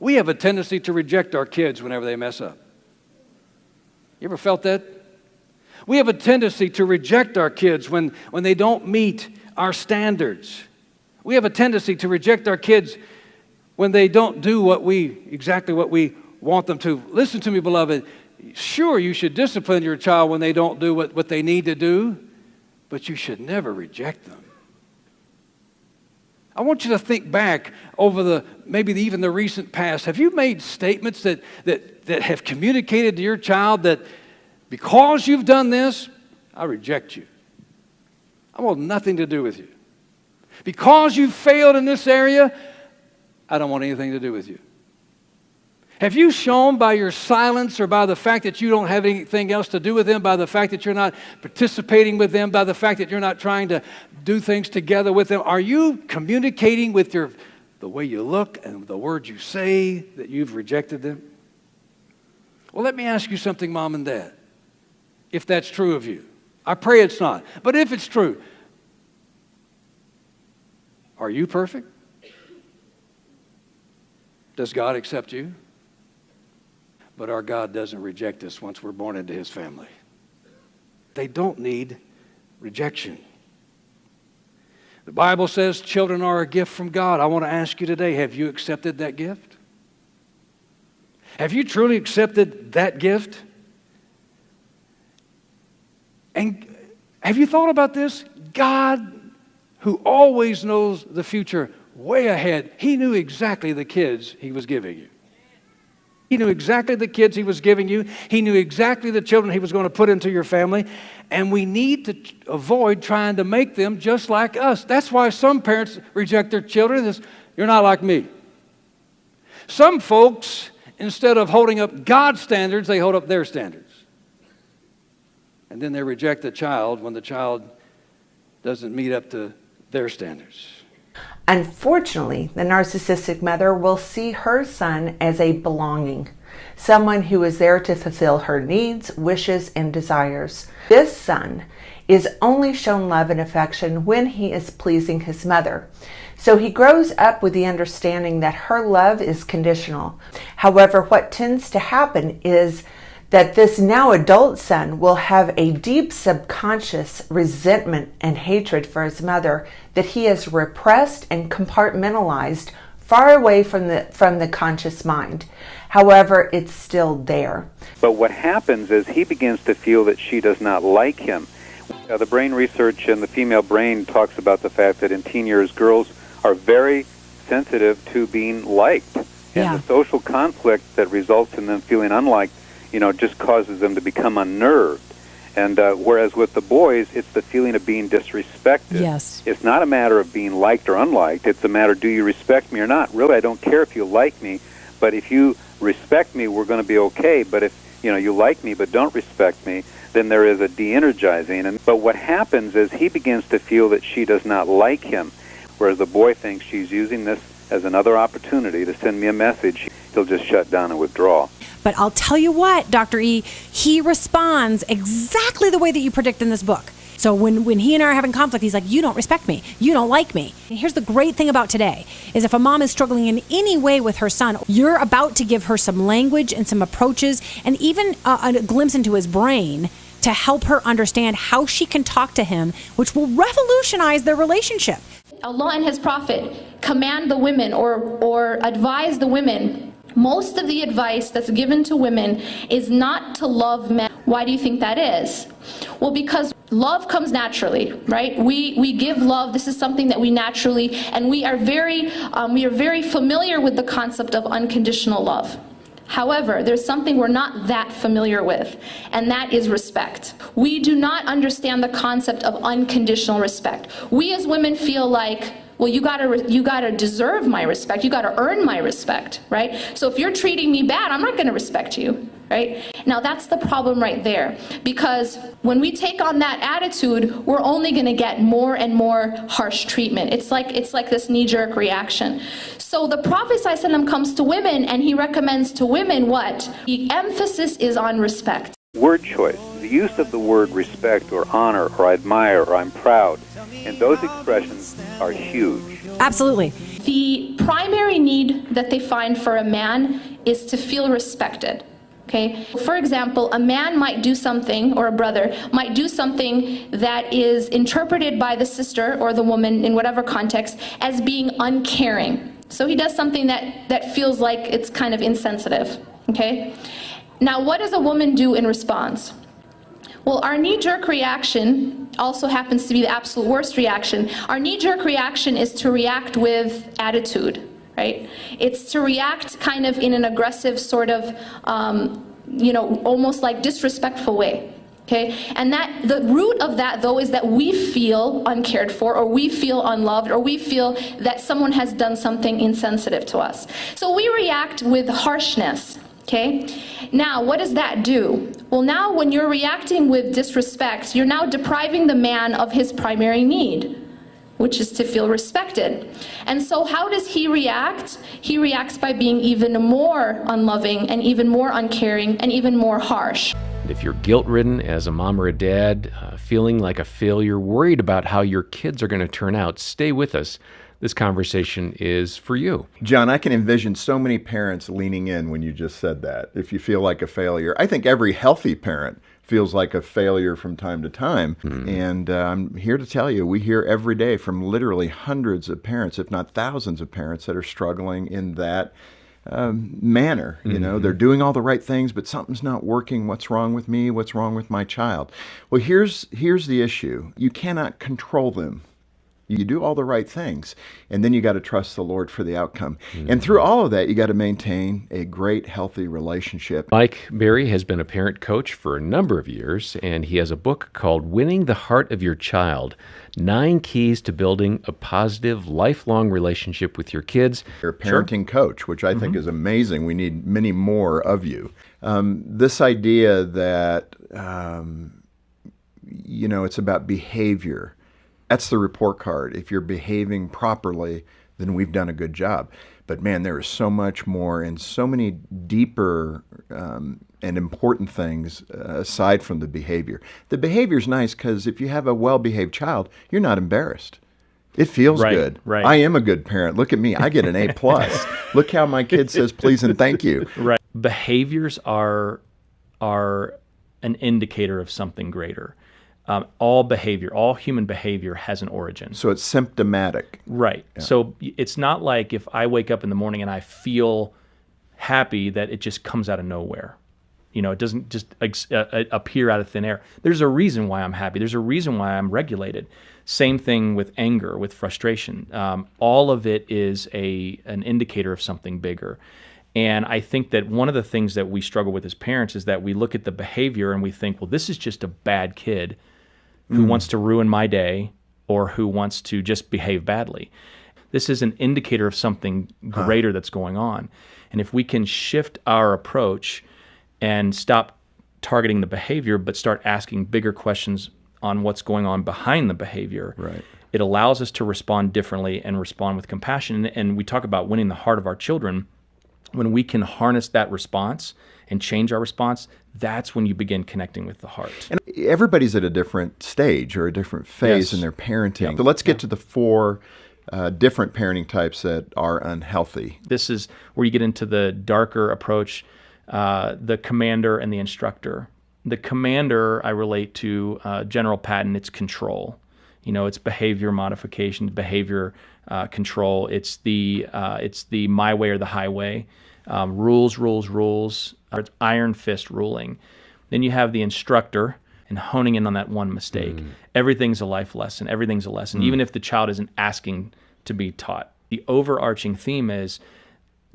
We have a tendency to reject our kids whenever they mess up. You ever felt that? We have a tendency to reject our kids when they don't meet our standards. We have a tendency to reject our kids when they don't do exactly what we want them to. Listen to me, beloved. Sure, you should discipline your child when they don't do what they need to do, but you should never reject them. I want you to think back over even the recent past. Have you made statements that have communicated to your child that because you've done this, I reject you. I want nothing to do with you. Because you failed in this area, I don't want anything to do with you. Have you shown by your silence or by the fact that you don't have anything else to do with them, by the fact that you're not participating with them, by the fact that you're not trying to do things together with them, are you communicating with the way you look and the words you say that you've rejected them? Well, let me ask you something, Mom and Dad, if that's true of you. I pray it's not. But if it's true, are you perfect? Does God accept you? But our God doesn't reject us once we're born into His family. They don't need rejection. The Bible says children are a gift from God. I want to ask you today, have you accepted that gift? Have you truly accepted that gift? And have you thought about this? God, who always knows the future way ahead, He knew exactly the kids He was giving you. He knew exactly the kids He was giving you. He knew exactly the children He was going to put into your family. And we need to avoid trying to make them just like us. That's why some parents reject their children. You're not like me. Some folks, instead of holding up God's standards, they hold up their standards. And then they reject the child when the child doesn't meet up to their standards. Unfortunately, the narcissistic mother will see her son as a belonging, someone who is there to fulfill her needs, wishes, and desires. This son is only shown love and affection when he is pleasing his mother. So he grows up with the understanding that her love is conditional. However, what tends to happen is that this now adult son will have a deep subconscious resentment and hatred for his mother that he has repressed and compartmentalized far away from the conscious mind. However, it's still there. But what happens is he begins to feel that she does not like him. The brain research in the female brain talks about the fact that in teen years, girls are very sensitive to being liked. And the social conflict that results in them feeling unliked, just causes them to become unnerved. And whereas with the boys, it's the feeling of being disrespected. Yes. It's not a matter of being liked or unliked. It's a matter, do you respect me or not? Really, I don't care if you like me, but if you respect me, we're going to be okay. But if, you like me but don't respect me, then there is a de-energizing. But what happens is he begins to feel that she does not like him, whereas the boy thinks she's using this as another opportunity to send me a message. He'll just shut down and withdraw. But I'll tell you what, Dr. E, he responds exactly the way that you predict in this book. So when he and I are having conflict, he's like, you don't respect me. You don't like me. And here's the great thing about today is if a mom is struggling in any way with her son, you're about to give her some language and some approaches and even a glimpse into his brain to help her understand how she can talk to him, which will revolutionize their relationship. Allah and His Prophet command the women or advise the women. Most of the advice that's given to women is not to love men. Why do you think that is? Well, because love comes naturally, right? We give love. This is something that we naturally, and we are very familiar with the concept of unconditional love. However, there's something we're not that familiar with, and that is respect. We do not understand the concept of unconditional respect. We as women feel like, well, you gotta deserve my respect. You gotta earn my respect, right? So if you're treating me bad, I'm not gonna respect you, right? Now that's the problem right there, because when we take on that attitude, we're only gonna get more and more harsh treatment. It's like this knee-jerk reaction. So the Prophet ﷺ comes to women and he recommends to women what? The emphasis is on respect. Word choice, the use of the word respect or honor or admire or I'm proud, and those expressions are huge. Absolutely. The primary need that they find for a man is to feel respected. Okay? For example, a man might do something, or a brother might do something that is interpreted by the sister or the woman in whatever context as being uncaring. So he does something that feels like it's kind of insensitive. Okay? Now, what does a woman do in response? Well, our knee-jerk reaction also happens to be the absolute worst reaction. Our knee-jerk reaction is to react with attitude. Right? It's to react kind of in an aggressive sort of, almost like disrespectful way. Okay? And that the root of that, though, is that we feel uncared for, or we feel unloved, or we feel that someone has done something insensitive to us. So we react with harshness. Okay? Now, what does that do? Well, now when you're reacting with disrespect, you're now depriving the man of his primary need, which is to feel respected. And so how does he react? He reacts by being even more unloving and even more uncaring and even more harsh. If you're guilt-ridden as a mom or a dad, feeling like a failure, worried about how your kids are going to turn out, stay with us. This conversation is for you. John, I can envision so many parents leaning in when you just said that. If you feel like a failure, I think every healthy parent feels like a failure from time to time. And I'm here to tell you, we hear every day from literally hundreds of parents, if not thousands of parents, that are struggling in that manner. You know, they're doing all the right things, but something's not working. What's wrong with me? What's wrong with my child? Well, here's the issue. You cannot control them. You do all the right things, and then you got to trust the Lord for the outcome. And through all of that, you got to maintain a great, healthy relationship. Mike Berry has been a parent coach for a number of years, and he has a book called Winning the Heart of Your Child, 9 Keys to Building a Positive, Lifelong Relationship with Your Kids. You're a parenting coach, which I think is amazing. We need many more of you. This idea that, it's about behavior. That's the report card. If you're behaving properly, then we've done a good job. But man, there is so much more and so many deeper and important things aside from the behavior. The behavior's nice because if you have a well-behaved child, you're not embarrassed. It feels good. Right. I am a good parent. Look at me. I get an A+. Look how my kid says please and thank you. Right. Behaviors are an indicator of something greater. All human behavior has an origin. So it's symptomatic. Right. Yeah. So it's not like if I wake up in the morning and I feel happy that it just comes out of nowhere. It doesn't just appear out of thin air. There's a reason why I'm happy. There's a reason why I'm regulated. Same thing with anger, with frustration. All of it is an indicator of something bigger. And I think that one of the things that we struggle with as parents is that we look at the behavior and we think, well, this is just a bad kid who wants to ruin my day or who wants to just behave badly. This is an indicator of something greater that's going on. And if we can shift our approach and stop targeting the behavior but start asking bigger questions on what's going on behind the behavior, it allows us to respond differently and respond with compassion. And we talk about winning the heart of our children. When we can harness that response and change our response, that's when you begin connecting with the heart. And everybody's at a different stage or a different phase in their parenting. So let's get to the 4 different parenting types that are unhealthy. This is where you get into the darker approach, the commander and the instructor. The commander, I relate to General Patton, it's control. It's behavior modification, behavior control. It's the my way or the highway. Rules. It's iron fist ruling. Then you have the instructor and honing in on that one mistake. Everything's a life lesson. Everything's a lesson, even if the child isn't asking to be taught. The overarching theme is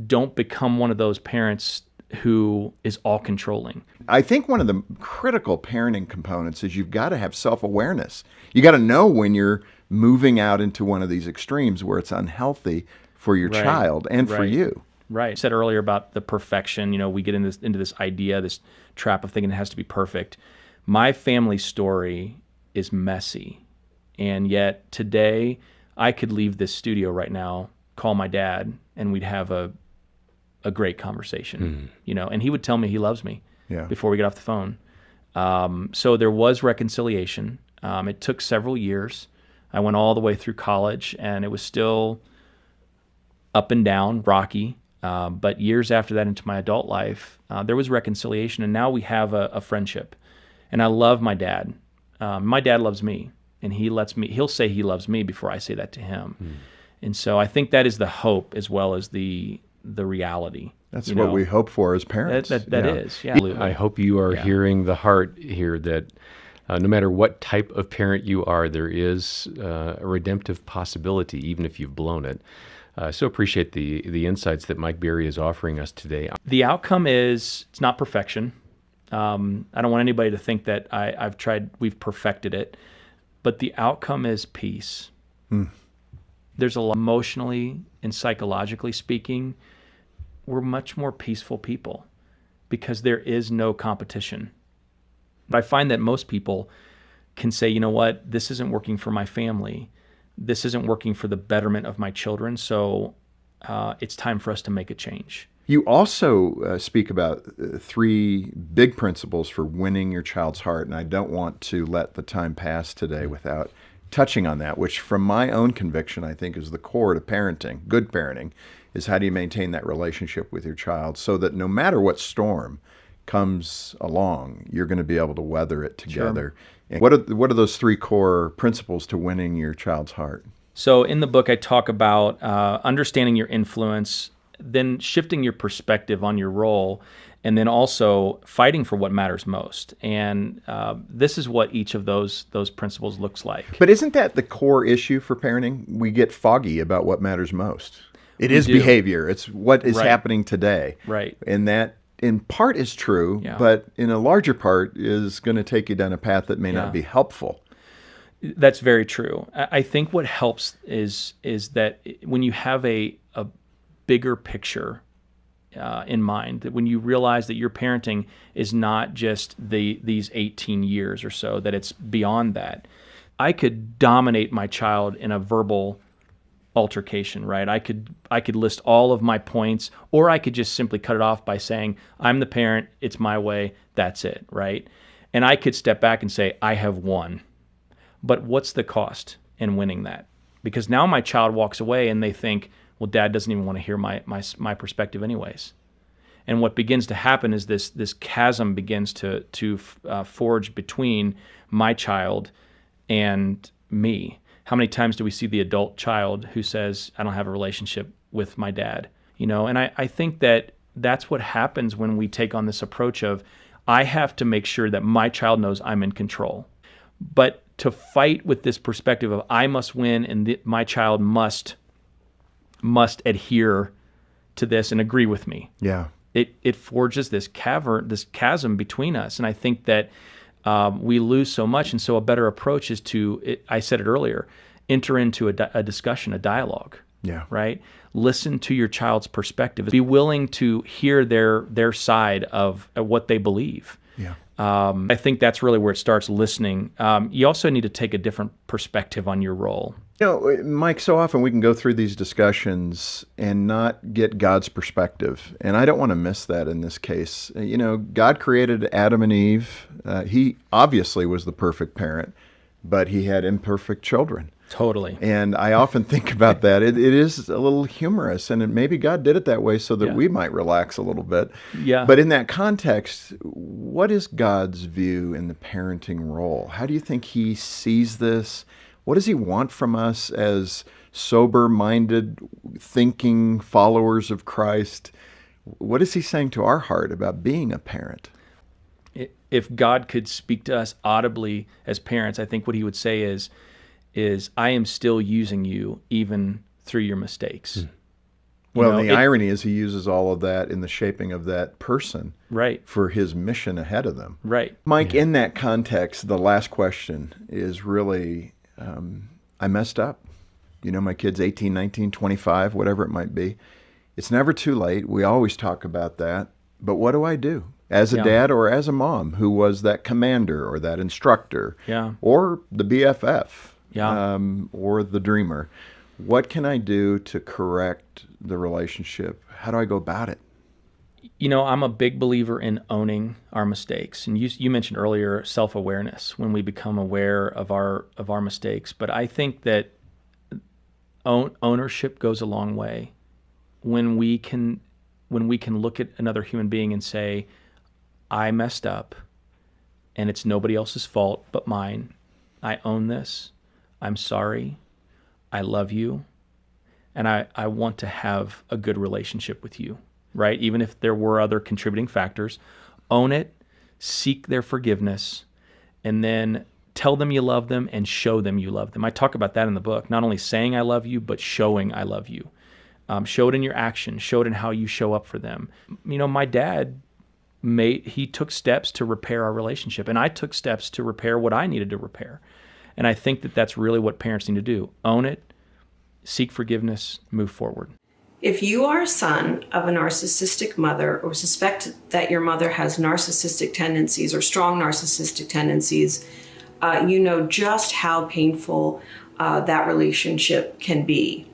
don't become one of those parents who is all controlling. I think one of the critical parenting components is you've got to have self-awareness. You got to know when you're moving out into one of these extremes where it's unhealthy for your child and for you. Right. I said earlier about the perfection. We get into this idea, this trap of thinking it has to be perfect. My family story is messy. And yet today I could leave this studio right now, call my dad, and we'd have a great conversation, and he would tell me he loves me before we get off the phone. So there was reconciliation. It took several years. I went all the way through college, and it was still up and down, rocky. But years after that into my adult life, there was reconciliation, and now we have a friendship. And I love my dad. My dad loves me, and he'll say he loves me before I say that to him. And so I think that is the hope as well as the reality. That's what we hope for as parents. That is. I hope you are hearing the heart here that no matter what type of parent you are, there is a redemptive possibility, even if you've blown it. So appreciate the insights that Mike Berry is offering us today. The outcome is, it's not perfection. I don't want anybody to think that we've perfected it, but the outcome is peace. There's a lot, emotionally and psychologically speaking, we're much more peaceful people because there is no competition. But I find that most people can say, you know what, this isn't working for my family. This isn't working for the betterment of my children, so it's time for us to make a change. You also speak about 3 big principles for winning your child's heart, and I don't want to let the time pass today without touching on that, which from my own conviction I think is the core to parenting. Good parenting is how do you maintain that relationship with your child so that no matter what storm comes along, you're going to be able to weather it together. Sure. And what are those 3 core principles to winning your child's heart? So in the book I talk about understanding your influence, then shifting your perspective on your role, and then also fighting for what matters most. And this is what each of those principles looks like. But isn't that the core issue for parenting? We get foggy about what matters most. It is behavior. It's what is happening today. Right. And that in part is true, but in a larger part is going to take you down a path that may not be helpful. That's very true. I think what helps is that when you have a bigger picture in mind, that when you realize that your parenting is not just these 18 years or so, that it's beyond that. I could dominate my child in a verbal altercation, right? I could list all of my points, or I could just simply cut it off by saying, I'm the parent, it's my way, that's it, right? And I could step back and say, I have won. But what's the cost in winning that? Because now my child walks away and they think, well, Dad doesn't even want to hear my perspective anyways. And what begins to happen is this chasm begins to forge between my child and me. How many times do we see the adult child who says, I don't have a relationship with my dad? You know, and I think that that's what happens when we take on this approach of, I have to make sure that my child knows I'm in control. But to fight with this perspective of I must win and my child must adhere to this and agree with me. Yeah. It forges this chasm between us. And I think that we lose so much. And so a better approach is I said it earlier, enter into a discussion, a dialogue. Yeah. Right? Listen to your child's perspective. Be willing to hear their side of what they believe. Yeah. I think that's really where it starts, listening. You also need to take a different perspective on your role. You know, Mike, so often we can go through these discussions and not get God's perspective. And I don't want to miss that in this case. You know, God created Adam and Eve. He obviously was the perfect parent, but he had imperfect children. Totally. And I often think about that. It is a little humorous, and maybe God did it that way so that we might relax a little bit. Yeah. But in that context, what is God's view in the parenting role? How do you think he sees this? What does he want from us as sober-minded, thinking followers of Christ? What is he saying to our heart about being a parent? If God could speak to us audibly as parents, I think what he would say is I am still using you even through your mistakes. Well, the irony is he uses all of that in the shaping of that person for his mission ahead of them. Right. Mike, in that context, the last question is really, I messed up. You know, my kid's 18, 19, 25, whatever it might be. It's never too late. We always talk about that. But what do I do? As a dad or as a mom who was that commander or that instructor or the BFF or the dreamer, what can I do to correct the relationship? How do I go about it? You know, I'm a big believer in owning our mistakes. And you mentioned earlier self-awareness, when we become aware of our mistakes. But I think that ownership goes a long way. when we can look at another human being and say, I messed up and it's nobody else's fault but mine. I own this. I'm sorry. I love you. And I want to have a good relationship with you, right? Even if there were other contributing factors, own it, seek their forgiveness, and then tell them you love them and show them you love them. I talk about that in the book, not only saying I love you, but showing I love you. Show it in your actions, show it in how you show up for them. You know, my dad, he took steps to repair our relationship, and I took steps to repair what I needed to repair. And I think that that's really what parents need to do. Own it, seek forgiveness, move forward. If you are a son of a narcissistic mother or suspect that your mother has narcissistic tendencies or strong narcissistic tendencies, you know just how painful that relationship can be.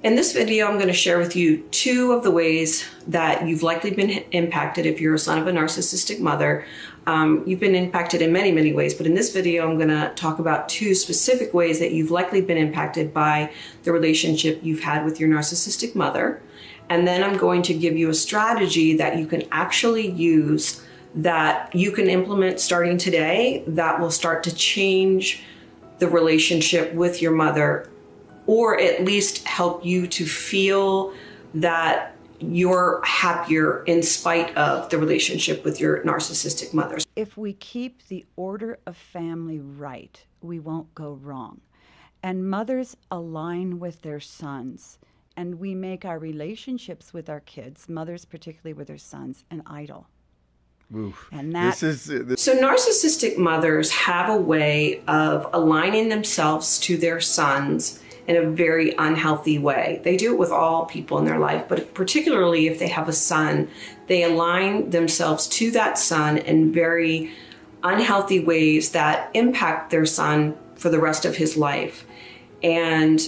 In this video, I'm going to share with you 2 of the ways that you've likely been impacted if you're a son of a narcissistic mother. You've been impacted in many, many ways, but in this video, I'm going to talk about 2 specific ways that you've likely been impacted by the relationship you've had with your narcissistic mother. And then I'm going to give you a strategy that you can actually use, that you can implement starting today, that will start to change the relationship with your mother, or at least help you to feel that you're happier in spite of the relationship with your narcissistic mother. If we keep the order of family right, we won't go wrong. And mothers align with their sons, and we make our relationships with our kids, mothers particularly with their sons, an idol. Oof. And that So narcissistic mothers have a way of aligning themselves to their sons in a very unhealthy way. They do it with all people in their life, but particularly if they have a son, they align themselves to that son in very unhealthy ways that impact their son for the rest of his life. And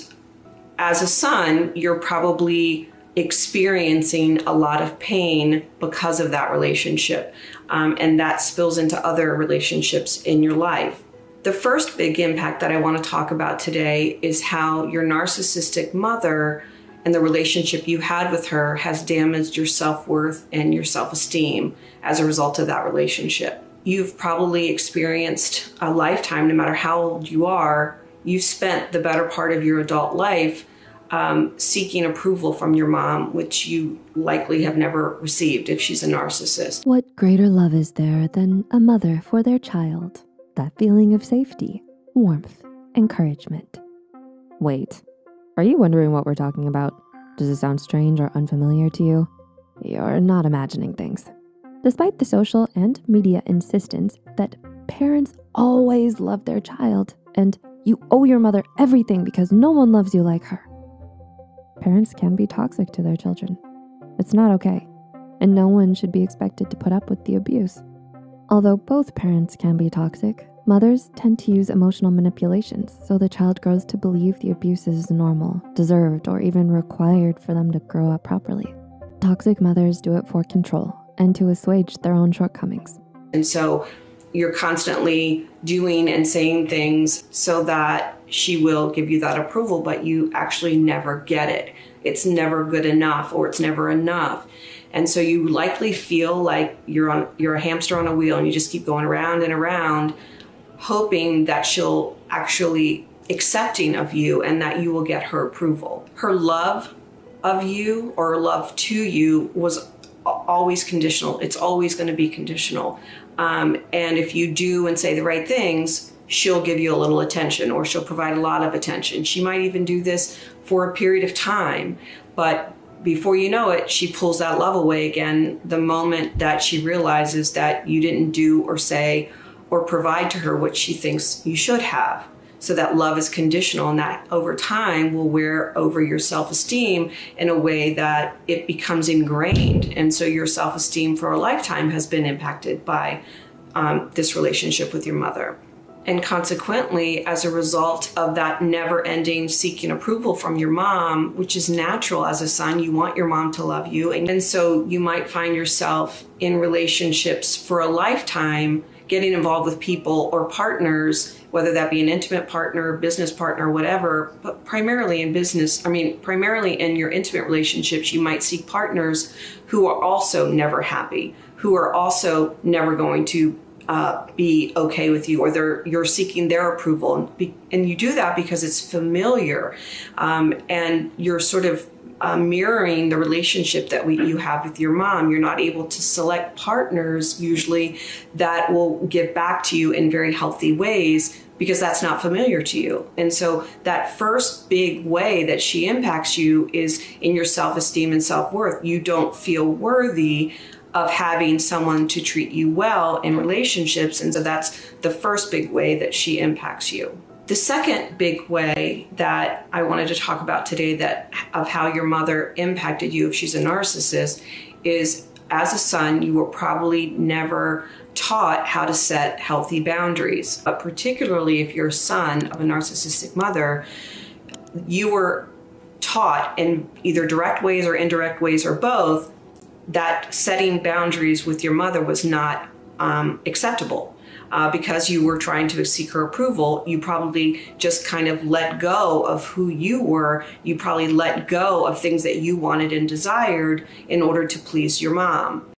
as a son, you're probably experiencing a lot of pain because of that relationship, and that spills into other relationships in your life. The first big impact that I want to talk about today is how your narcissistic mother and the relationship you had with her has damaged your self-worth and your self-esteem as a result of that relationship. You've probably experienced a lifetime, no matter how old you are, you've spent the better part of your adult life seeking approval from your mom, which you likely have never received if she's a narcissist. What greater love is there than a mother for their child? That feeling of safety, warmth, encouragement. Wait, are you wondering what we're talking about? Does it sound strange or unfamiliar to you? You're not imagining things. Despite the social and media insistence that parents always love their child and you owe your mother everything because no one loves you like her, parents can be toxic to their children. It's not okay, and no one should be expected to put up with the abuse. Although both parents can be toxic, mothers tend to use emotional manipulations so the child grows to believe the abuse is normal, deserved, or even required for them to grow up properly. Toxic mothers do it for control and to assuage their own shortcomings. And so you're constantly doing and saying things so that she will give you that approval, but you actually never get it. It's never good enough, or it's never enough. And so you likely feel like you're a hamster on a wheel and you just keep going around and around, hoping that she'll actually accepting of you and that you will get her approval. Her love of you or love to you was always conditional. It's always going to be conditional. And if you do and say the right things, she'll give you a little attention, or she'll provide a lot of attention. She might even do this for a period of time, but before you know it, she pulls that love away again the moment that she realizes that you didn't do or say or provide to her what she thinks you should have. So that love is conditional, and that over time will wear over your self-esteem in a way that it becomes ingrained. And so your self-esteem for a lifetime has been impacted by this relationship with your mother. And consequently, as a result of that never-ending seeking approval from your mom, which is natural as a son, you want your mom to love you. And so you might find yourself in relationships for a lifetime getting involved with people or partners, whether that be an intimate partner, business partner, whatever, but primarily in business, primarily in your intimate relationships, you might seek partners who are also never happy, who are also never going to be okay with you, or you're seeking their approval. And you do that because it's familiar, and you're sort of mirroring the relationship that you have with your mom. You're not able to select partners usually that will give back to you in very healthy ways, because that's not familiar to you. And so that first big way that she impacts you is in your self-esteem and self-worth. You don't feel worthy of having someone to treat you well in relationships. And so that's the first big way that she impacts you. The second big way that I wanted to talk about today of how your mother impacted you if she's a narcissist is, as a son, you were probably never taught how to set healthy boundaries. But particularly if you're a son of a narcissistic mother, you were taught in either direct ways or indirect ways or both that setting boundaries with your mother was not acceptable. Because you were trying to seek her approval, you probably just kind of let go of who you were. You probably let go of things that you wanted and desired in order to please your mom.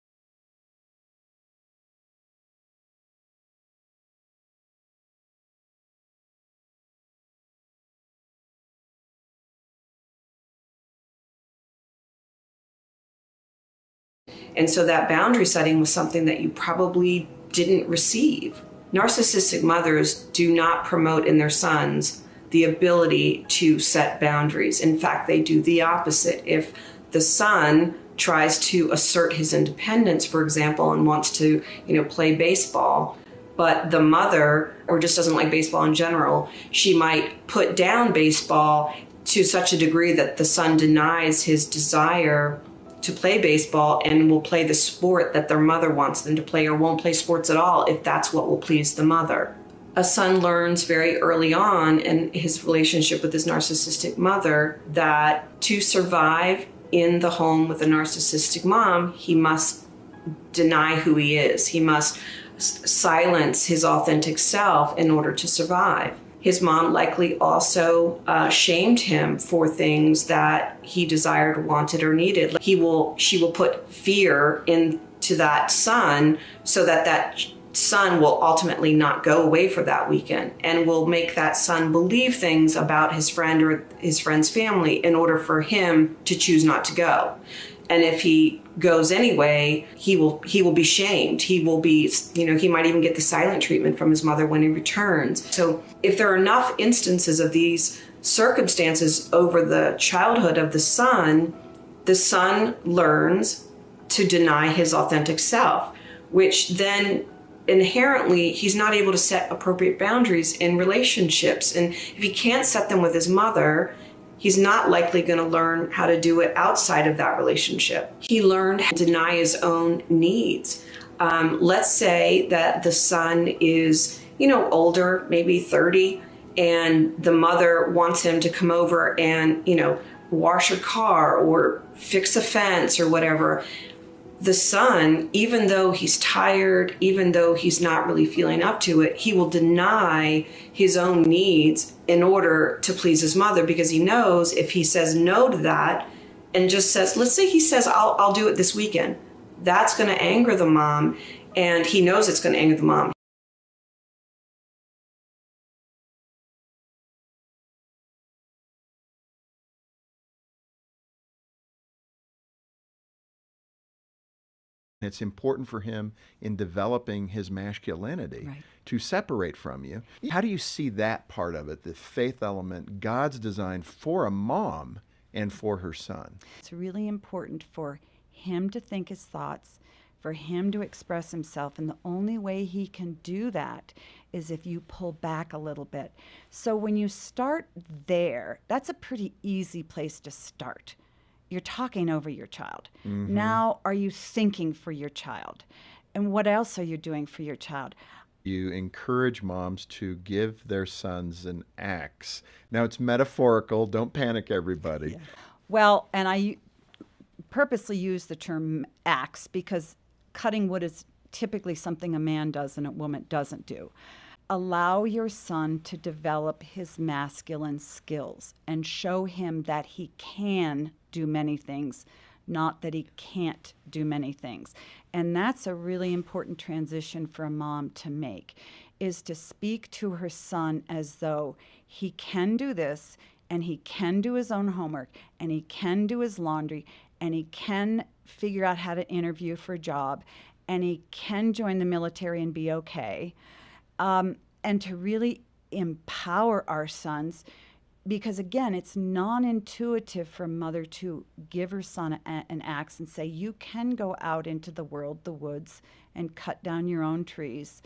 And so that boundary setting was something that you probably didn't receive. Narcissistic mothers do not promote in their sons the ability to set boundaries. In fact, they do the opposite. If the son tries to assert his independence, for example, and wants to, play baseball, but the mother, or just doesn't like baseball in general, she might put down baseball to such a degree that the son denies his desire to play baseball and will play the sport that their mother wants them to play, or won't play sports at all if that's what will please the mother. A son learns very early on in his relationship with his narcissistic mother that to survive in the home with a narcissistic mom, he must deny who he is. He must silence his authentic self in order to survive. His mom likely also shamed him for things that he desired, wanted, or needed. She will put fear into that son so that son will ultimately not go away for that weekend, and will make that son believe things about his friend or his friend's family in order for him to choose not to go. And if he goes anyway, he will be shamed. He will be, he might even get the silent treatment from his mother when he returns. So if there are enough instances of these circumstances over the childhood of the son learns to deny his authentic self, which then inherently he's not able to set appropriate boundaries in relationships. And if he can't set them with his mother, he's not likely going to learn how to do it outside of that relationship. He learned how to deny his own needs. Let's say that the son is, older, maybe 30, and the mother wants him to come over and, wash her car or fix a fence or whatever. The son, even though he's tired, even though he's not really feeling up to it, he will deny his own needs in order to please his mother, because he knows if he says no to that and just says, let's say he says, I'll do it this weekend, that's going to anger the mom, and he knows it's going to anger the mom. It's important for him in developing his masculinity to separate from you. How do you see that part of it, the faith element, God's design for a mom and for her son? It's really important for him to think his thoughts, for him to express himself, and the only way he can do that is if you pull back a little bit. So when you start there, that's a pretty easy place to start. You're talking over your child. Mm-hmm. Now, are you thinking for your child? And what else are you doing for your child? You encourage moms to give their sons an axe. Now, it's metaphorical. Don't panic, everybody. Yeah. Well, and I purposely use the term axe because cutting wood is typically something a man does and a woman doesn't do. Allow your son to develop his masculine skills and show him that he can do many things, not that he can't do many things. And that's a really important transition for a mom to make, is to speak to her son as though he can do this, and he can do his own homework, and he can do his laundry, and he can figure out how to interview for a job, and he can join the military and be okay. And to really empower our sons, because again, it's non-intuitive for a mother to give her son an axe and say, you can go out into the world, the woods, and cut down your own trees.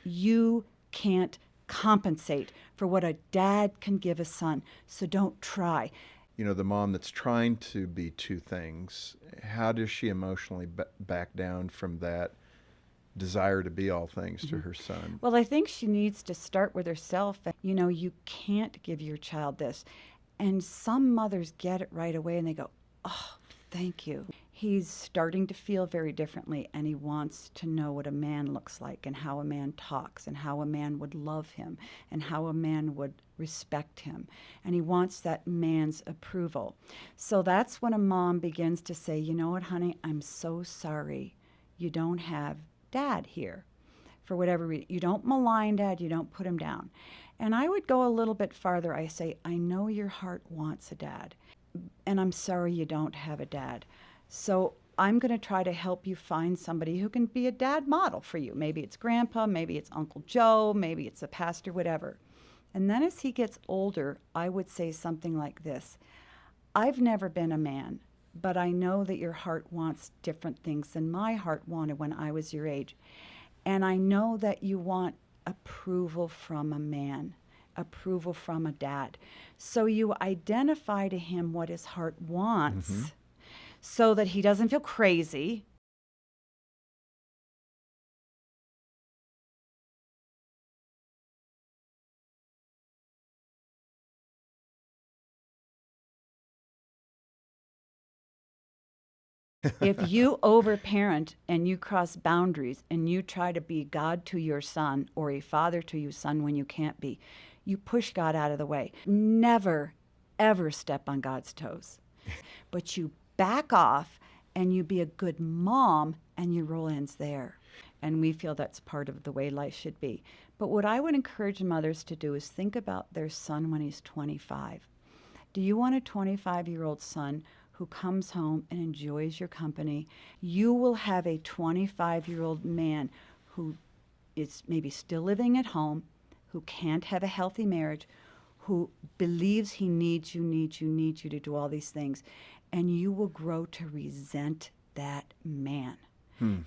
You can't compensate for what a dad can give a son, so don't try. You know, the mom that's trying to be two things, how does she emotionally back down from that desire to be all things to her son? Well, I think she needs to start with herself. You know, you can't give your child this. And some mothers get it right away and they go, oh, thank you. He's starting to feel very differently, and he wants to know what a man looks like and how a man talks and how a man would love him and how a man would respect him. And he wants that man's approval. So that's when a mom begins to say, you know what, honey, I'm so sorry you don't have dad here for whatever reason. You don't malign dad, you don't put him down. And I would go a little bit farther. I say, I know your heart wants a dad, and I'm sorry you don't have a dad. So I'm going to try to help you find somebody who can be a dad model for you. Maybe it's grandpa, maybe it's Uncle Joe, maybe it's a pastor, whatever. And then as he gets older, I would say something like this: I've never been a man, but I know that your heart wants different things than my heart wanted when I was your age. And I know that you want approval from a man, approval from a dad. So you identify to him what his heart wants so that he doesn't feel crazy. If you overparent and you cross boundaries and you try to be God to your son or a father to your son when you can't be, you push God out of the way. Never, ever step on God's toes. But you back off and you be a good mom and your role ends there. And we feel that's part of the way life should be. But what I would encourage mothers to do is think about their son when he's 25. Do you want a 25-year-old son who comes home and enjoys your company? You will have a 25-year-old man who is maybe still living at home, who can't have a healthy marriage, who believes he needs you to do all these things. And you will grow to resent that man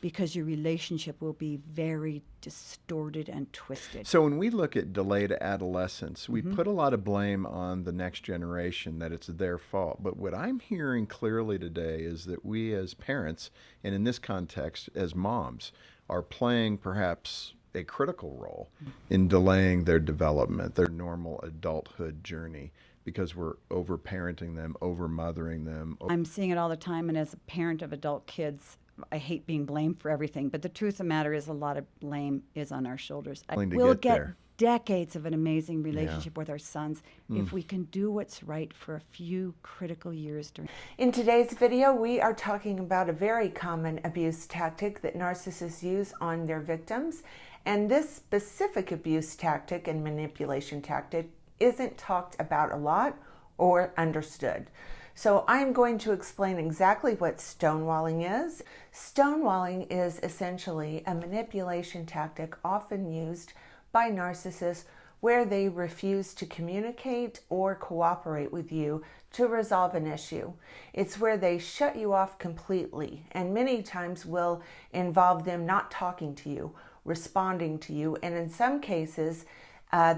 because your relationship will be very distorted and twisted. So when we look at delayed adolescence, we put a lot of blame on the next generation, that it's their fault. But what I'm hearing clearly today is that we as parents, and in this context as moms, are playing perhaps a critical role in delaying their development, their normal adulthood journey, because we're over-parenting them, over-mothering them. I'm seeing it all the time, and as a parent of adult kids, I hate being blamed for everything, but the truth of the matter is a lot of blame is on our shoulders. We'll get decades of an amazing relationship with our sons if we can do what's right for a few critical years during. In today's video, we are talking about a very common abuse tactic that narcissists use on their victims. And this specific abuse tactic and manipulation tactic isn't talked about a lot or understood. So I'm going to explain exactly what stonewalling is. Stonewalling is essentially a manipulation tactic often used by narcissists where they refuse to communicate or cooperate with you to resolve an issue. It's where they shut you off completely, and many times will involve them not talking to you, responding to you, and in some cases,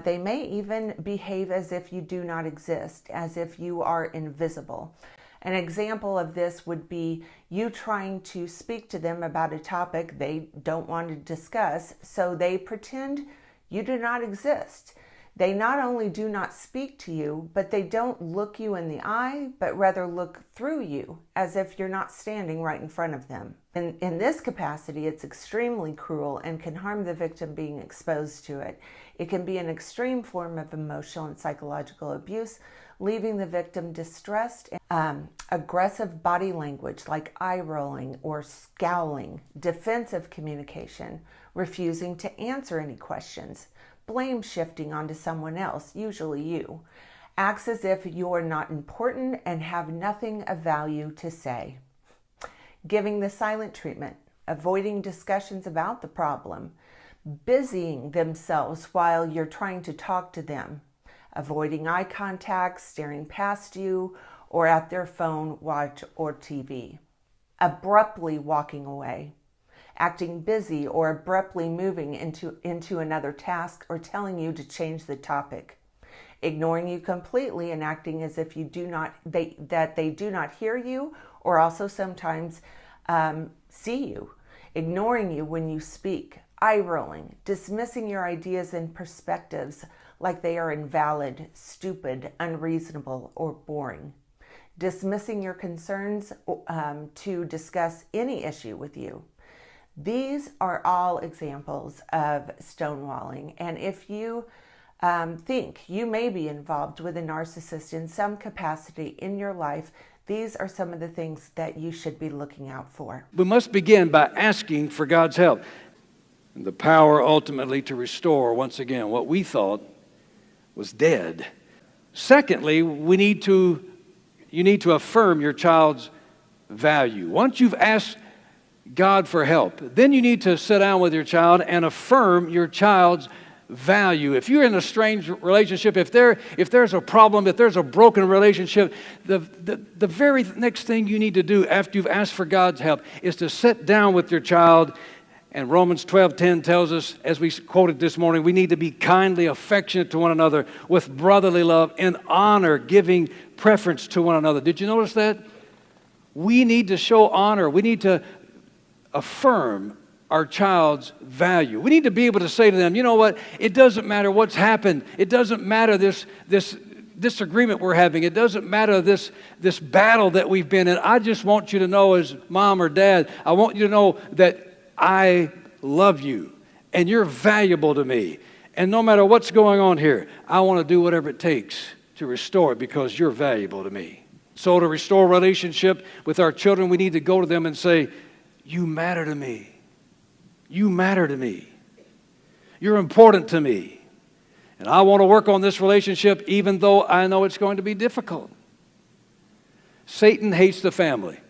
they may even behave as if you do not exist, as if you are invisible. An example of this would be you trying to speak to them about a topic they don't want to discuss, so they pretend you do not exist. They not only do not speak to you, but they don't look you in the eye, but rather look through you as if you're not standing right in front of them. In this capacity, it's extremely cruel and can harm the victim being exposed to it. It can be an extreme form of emotional and psychological abuse, leaving the victim distressed. Aggressive body language like eye rolling or scowling, defensive communication, refusing to answer any questions, blame shifting onto someone else, usually you, acts as if you're not important and have nothing of value to say, giving the silent treatment, avoiding discussions about the problem, busying themselves while you're trying to talk to them, avoiding eye contact, staring past you, or at their phone, watch, or TV, abruptly walking away, acting busy or abruptly moving into another task or telling you to change the topic, ignoring you completely and acting as if that they do not hear you or also sometimes see you, ignoring you when you speak, eye rolling, dismissing your ideas and perspectives like they are invalid, stupid, unreasonable, or boring, dismissing your concerns to discuss any issue with you. These are all examples of stonewalling, and if you think you may be involved with a narcissist in some capacity in your life, these are some of the things that you should be looking out for. We must begin by asking for God's help and the power ultimately to restore, once again, what we thought was dead. Secondly, you need to affirm your child's value. Once you've asked God for help, then you need to sit down with your child and affirm your child's value. If you're in a strange relationship, if there's a problem, if there's a broken relationship, the very next thing you need to do after you've asked for God's help is to sit down with your child. And Romans 12:10 tells us, as we quoted this morning, we need to be kindly affectionate to one another with brotherly love and honor, giving preference to one another. Did you notice that? We need to show honor. We need to affirm our child's value. We need to be able to say to them, you know what, it doesn't matter what's happened. It doesn't matter this disagreement we're having. It doesn't matter this battle that we've been in. I just want you to know, as mom or dad, I want you to know that I love you and you're valuable to me. And no matter what's going on here, I want to do whatever it takes to restore it because you're valuable to me. So to restore relationship with our children, we need to go to them and say, you matter to me. You matter to me. You're important to me. And I want to work on this relationship even though I know it's going to be difficult. Satan hates the family.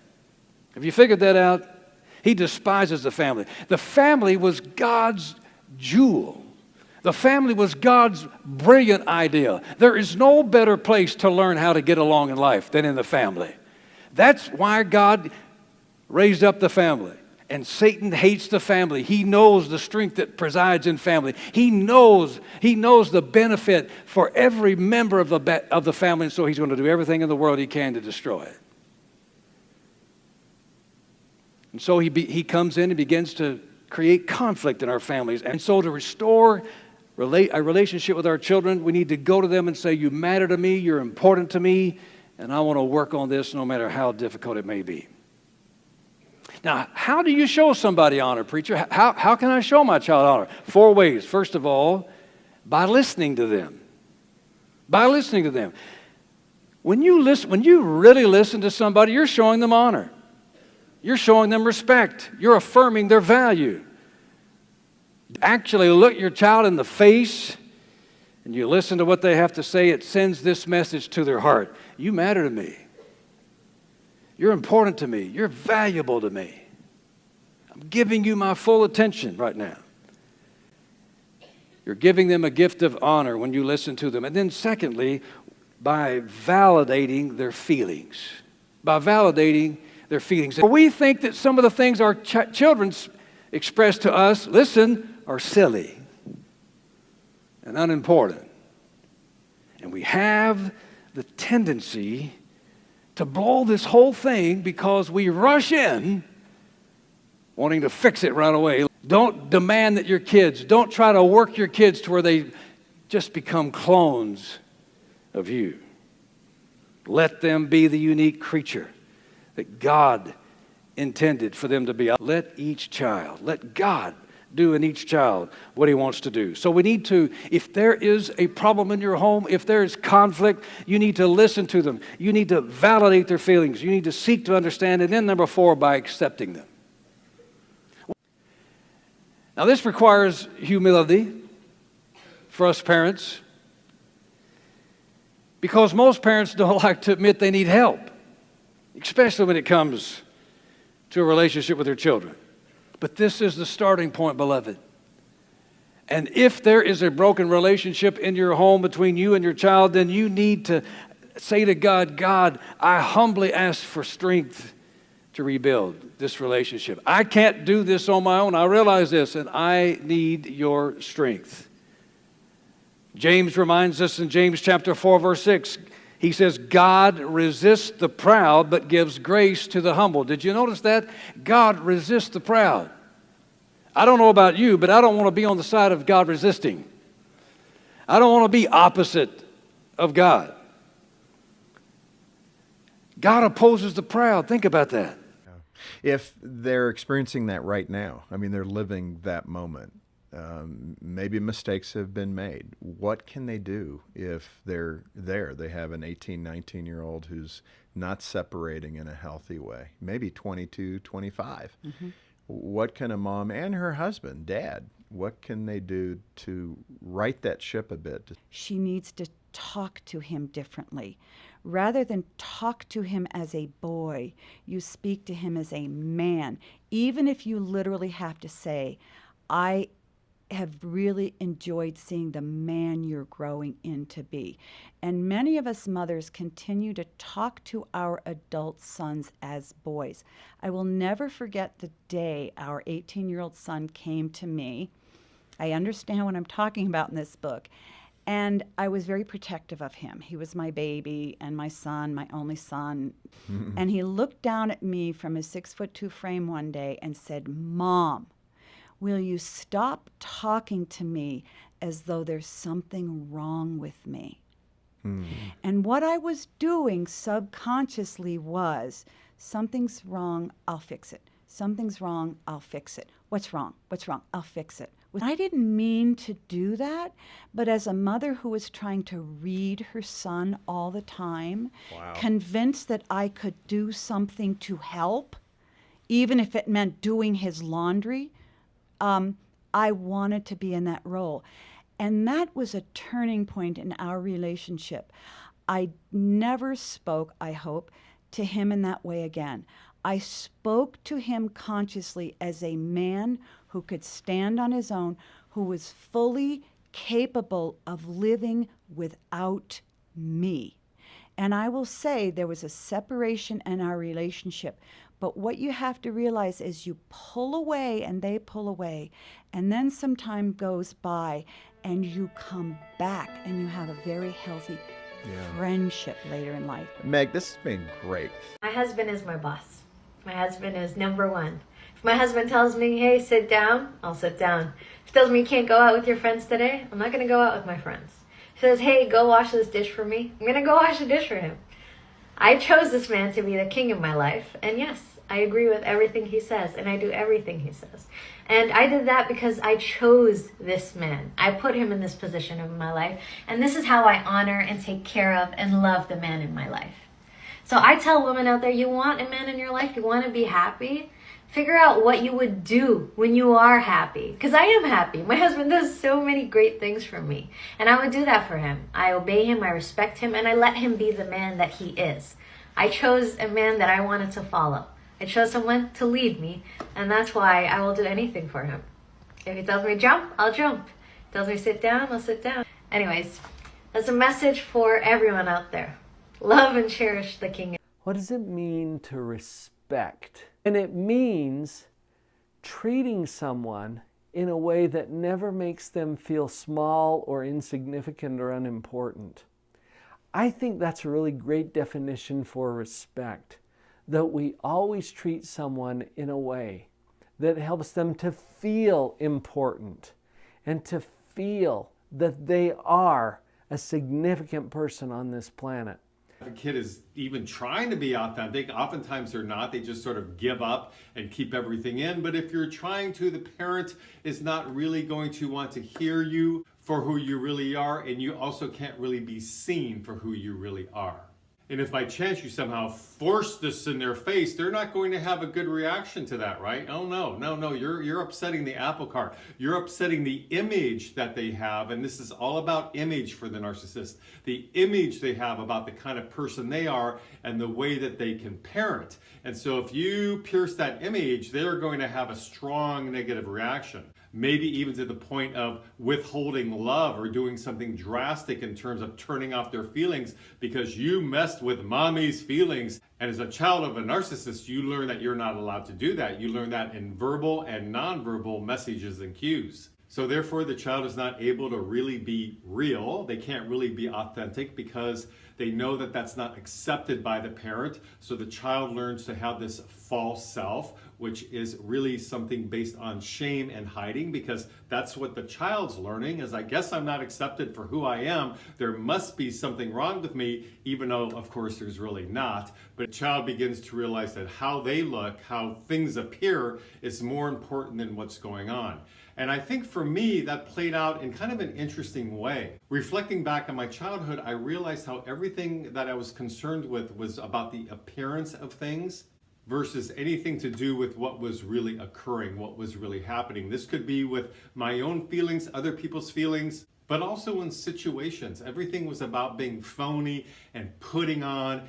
Have you figured that out? He despises the family. The family was God's jewel. The family was God's brilliant idea. There is no better place to learn how to get along in life than in the family. That's why God raised up the family. And Satan hates the family. He knows the strength that presides in family. He knows the benefit for every member of the family, and so he's going to do everything in the world he can to destroy it. And so he comes in and begins to create conflict in our families. And so to restore a relationship with our children, we need to go to them and say, you matter to me, you're important to me, and I want to work on this no matter how difficult it may be. Now, how do you show somebody honor, preacher? How can I show my child honor? 4 ways. First of all, by listening to them. By listening to them. When you really listen to somebody, you're showing them honor. You're showing them respect. You're affirming their value. Actually look your child in the face and you listen to what they have to say. It sends this message to their heart. You matter to me. You're important to me. You're valuable to me. I'm giving you my full attention right now. You're giving them a gift of honor when you listen to them. And then secondly, by validating their feelings. By validating their feelings. We think that some of the things our children express to us, listen, are silly and unimportant. And we have the tendency to blow this whole thing because we rush in wanting to fix it right away. Don't demand that your kids, don't try to work your kids to where they just become clones of you. Let them be the unique creature that God intended for them to be. Let God do in each child what he wants to do. So we need to, if there is a problem in your home, if there is conflict, you need to listen to them. You need to validate their feelings. You need to seek to understand. And then number 4, by accepting them. Now this requires humility for us parents, because most parents don't like to admit they need help, especially when it comes to a relationship with their children. But this is the starting point, beloved. And if there is a broken relationship in your home between you and your child, then you need to say to God, God, I humbly ask for strength to rebuild this relationship. I can't do this on my own. I realize this, and I need your strength. James reminds us in James chapter 4, verse 6, he says, God resists the proud, but gives grace to the humble. Did you notice that? God resists the proud. I don't know about you, but I don't want to be on the side of God resisting. I don't want to be opposite of God. God opposes the proud. Think about that. If they're experiencing that right now, I mean, they're living that moment. Maybe mistakes have been made. What can they do if they're there? They have an 18, 19-year-old who's not separating in a healthy way, maybe 22, 25. Mm-hmm. What can a mom and her husband, dad, what can they do to right that ship a bit? She needs to talk to him differently. Rather than talk to him as a boy, you speak to him as a man, even if you literally have to say, I have really enjoyed seeing the man you're growing into be. And many of us mothers continue to talk to our adult sons as boys. I will never forget the day our 18-year-old son came to me. I understand what I'm talking about in this book. And I was very protective of him. He was my baby and my son, my only son. Mm-hmm. And he looked down at me from his 6'2" frame one day and said, Mom, will you stop talking to me as though there's something wrong with me? Mm. And what I was doing subconsciously was, something's wrong, I'll fix it. Something's wrong, I'll fix it. What's wrong? What's wrong? I'll fix it. I didn't mean to do that, but as a mother who was trying to read her son all the time, wow, convinced that I could do something to help, even if it meant doing his laundry, I wanted to be in that role. And that was a turning point in our relationship. I never spoke, I hope, to him in that way again. I spoke to him consciously as a man who could stand on his own, who was fully capable of living without me. And I will say there was a separation in our relationship. But what you have to realize is you pull away and they pull away. And then some time goes by and you come back and you have a very healthy friendship later in life. Meg, this has been great. My husband is my boss. My husband is number one. If my husband tells me, hey, sit down, I'll sit down. If he tells me you can't go out with your friends today, I'm not going to go out with my friends. If he says, hey, go wash this dish for me, I'm going to go wash the dish for him. I chose this man to be the king of my life, and yes, I agree with everything he says, and I do everything he says. And I did that because I chose this man. I put him in this position of my life, and this is how I honor and take care of and love the man in my life. So I tell women out there, you want a man in your life, you want to be happy, figure out what you would do when you are happy. Because I am happy. My husband does so many great things for me, and I would do that for him. I obey him, I respect him, and I let him be the man that he is. I chose a man that I wanted to follow. I chose someone to lead me, and that's why I will do anything for him. If he tells me jump, I'll jump. If he tells me sit down, I'll sit down. Anyways, that's a message for everyone out there. Love and cherish the king. What does it mean to respect? And it means treating someone in a way that never makes them feel small or insignificant or unimportant. I think that's a really great definition for respect. That we always treat someone in a way that helps them to feel important and to feel that they are a significant person on this planet. If a kid is even trying to be authentic, oftentimes they're not. They just sort of give up and keep everything in. But if you're trying to, the parent is not really going to want to hear you for who you really are, and you also can't really be seen for who you really are. And if by chance you somehow force this in their face, they're not going to have a good reaction to that, right? Oh no, you're upsetting the apple cart. You're upsetting the image that they have, and this is all about image for the narcissist. The image they have about the kind of person they are and the way that they can parent. And so if you pierce that image, they're going to have a strong negative reaction. Maybe even to the point of withholding love or doing something drastic in terms of turning off their feelings because you messed with mommy's feelings. And as a child of a narcissist, you learn that you're not allowed to do that. You learn that in verbal and nonverbal messages and cues. So therefore, the child is not able to really be real. They can't really be authentic because they know that that's not accepted by the parent. So the child learns to have this false self, which is really something based on shame and hiding, because that's what the child's learning is, I guess I'm not accepted for who I am. There must be something wrong with me, even though, of course, there's really not. But a child begins to realize that how they look, how things appear, is more important than what's going on. And I think for me, that played out in kind of an interesting way. Reflecting back on my childhood, I realized how everything that I was concerned with was about the appearance of things versus anything to do with what was really occurring, what was really happening. This could be with my own feelings, other people's feelings, but also in situations. Everything was about being phony and putting on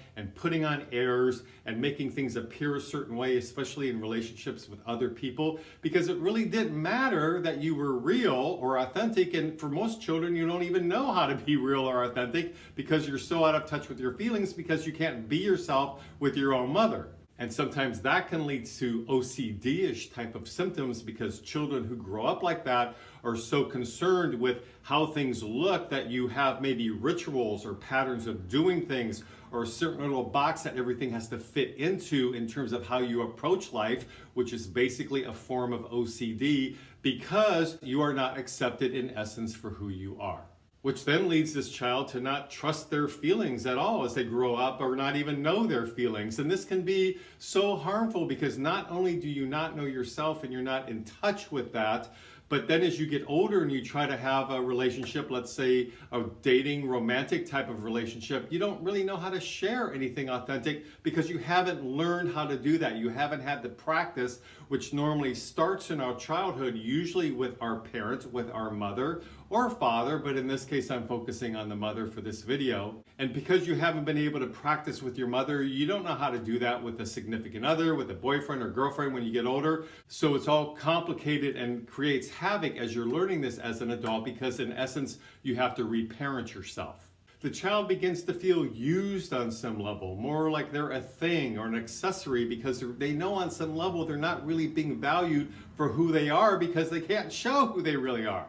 airs and making things appear a certain way, especially in relationships with other people, because it really didn't matter that you were real or authentic. And for most children, you don't even know how to be real or authentic because you're so out of touch with your feelings because you can't be yourself with your own mother. And sometimes that can lead to OCD-ish type of symptoms because children who grow up like that are so concerned with how things look that you have maybe rituals or patterns of doing things or a certain little box that everything has to fit into in terms of how you approach life, which is basically a form of OCD because you are not accepted in essence for who you are. Which then leads this child to not trust their feelings at all as they grow up or not even know their feelings. And this can be so harmful because not only do you not know yourself and you're not in touch with that, but then as you get older and you try to have a relationship, let's say a dating, romantic type of relationship, you don't really know how to share anything authentic because you haven't learned how to do that. You haven't had the practice, which normally starts in our childhood, usually with our parent, with our mother or father, but in this case, I'm focusing on the mother for this video. And because you haven't been able to practice with your mother, you don't know how to do that with a significant other, with a boyfriend or girlfriend when you get older. So it's all complicated and creates havoc as you're learning this as an adult because in essence, you have to reparent yourself. The child begins to feel used on some level, more like they're a thing or an accessory because they know on some level they're not really being valued for who they are because they can't show who they really are.